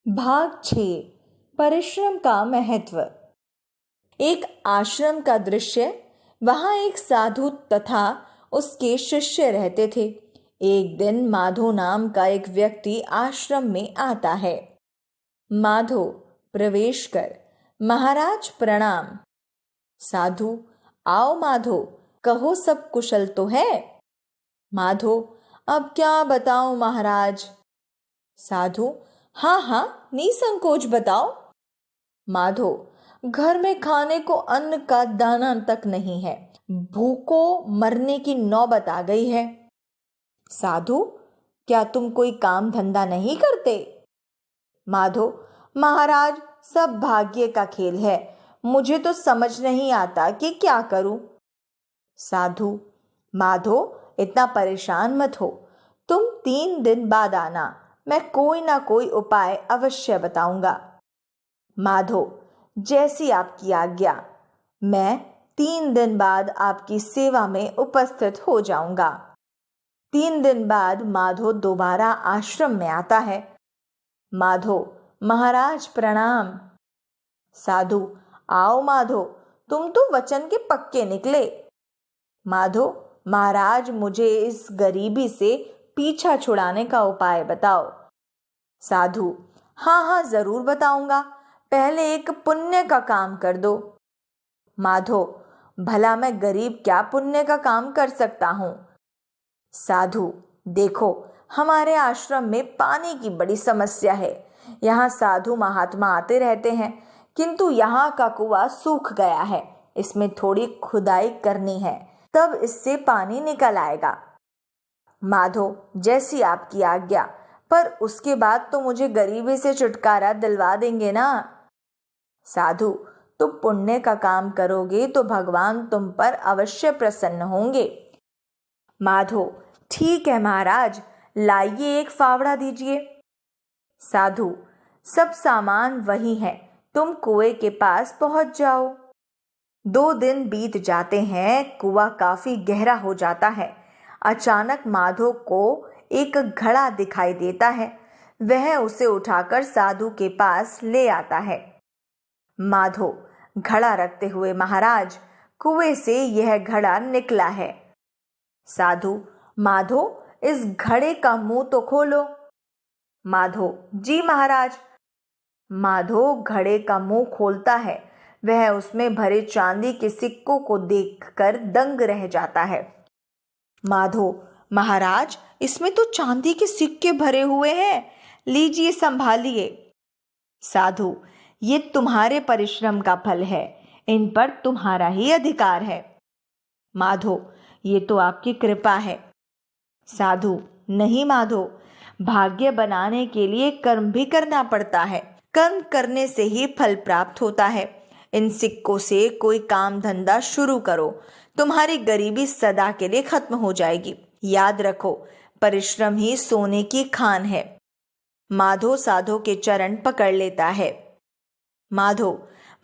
भाग 6 परिश्रम का महत्व। एक आश्रम का दृश्य। वहां एक साधु तथा उसके शिष्य रहते थे। एक दिन माधो नाम का एक व्यक्ति आश्रम में आता है। माधो, प्रवेश कर। महाराज प्रणाम। साधु, आओ माधो, कहो सब कुशल तो है? माधो, अब क्या बताऊं महाराज? साधु, हाँ, निसंकोच बताओ। माधो, घर में खाने को अन्न का दाना तक नहीं है, भूखों मरने की नौबत आ गई है। साधु, क्या तुम कोई काम धंधा नहीं करते? माधो, महाराज, सब भाग्य का खेल है, मुझे तो समझ नहीं आता कि क्या करूं। साधु, माधो, इतना परेशान मत हो, तुम 3 दिन बाद आना, मैं कोई ना कोई उपाय अवश्य बताऊंगा। माधो, जैसी आपकी आज्ञा, मैं 3 दिन बाद आपकी सेवा में उपस्थित हो जाऊंगा। 3 दिन बाद माधो दोबारा आश्रम में आता है। माधो, महाराज प्रणाम। साधु, आओ माधो, तुम तो वचन के पक्के निकले। माधो, महाराज, मुझे इस गरीबी से पीछा छुड़ाने का उपाय बताओ। साधु, हाँ, जरूर बताऊंगा, पहले एक पुण्य का काम कर दो। माधो, भला मैं गरीब क्या पुण्य का काम कर सकता हूं? साधु, देखो, हमारे आश्रम में पानी की बड़ी समस्या है। यहाँ साधु महात्मा आते रहते हैं, किंतु यहाँ का कुआं सूख गया है। इसमें थोड़ी खुदाई करनी है, तब इससे पानी निकल आएगा। माधो, जैसी आपकी आज्ञा, पर उसके बाद तो मुझे गरीबी से छुटकारा दिलवा देंगे ना? साधु, तुम पुण्य का काम करोगे तो भगवान तुम पर अवश्य प्रसन्न होंगे। माधो, ठीक है महाराज, लाइए एक फावड़ा दीजिए। साधु, सब सामान वही है, तुम कुएं के पास पहुंच जाओ। 2 दिन बीत जाते हैं, कुआं काफी गहरा हो जाता है। अचानक माधो को एक घड़ा दिखाई देता है। वह उसे उठाकर साधु के पास ले आता है। माधो, घड़ा रखते हुए, महाराज, कुएं से यह घड़ा निकला है। साधु, माधो, इस घड़े का मुंह तो खोलो। माधो, जी महाराज। माधो घड़े का मुंह खोलता है। वह उसमें भरे चांदी के सिक्कों को देखकर दंग रह जाता है। माधो, महाराज, इसमें तो चांदी के सिक्के भरे हुए हैं, लीजिए, संभालिए। साधु, ये तुम्हारे परिश्रम का फल है, इन पर तुम्हारा ही अधिकार है। माधो, ये तो आपकी कृपा है। साधु, नहीं माधो, भाग्य बनाने के लिए कर्म भी करना पड़ता है। कर्म करने से ही फल प्राप्त होता है। इन सिक्कों से कोई काम धंधा शुरू करो, तुम्हारी गरीबी सदा के लिए खत्म हो जाएगी। याद रखो, परिश्रम ही सोने की खान है। माधो साधु के चरण पकड़ लेता है। माधो,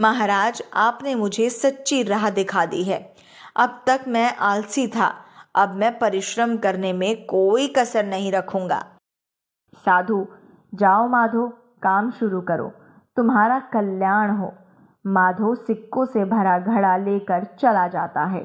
महाराज, आपने मुझे सच्ची राह दिखा दी है। अब तक मैं आलसी था, अब मैं परिश्रम करने में कोई कसर नहीं रखूंगा। साधु, जाओ माधो, काम शुरू करो, तुम्हारा कल्याण हो। माधो सिक्कों से भरा घड़ा लेकर चला जाता है।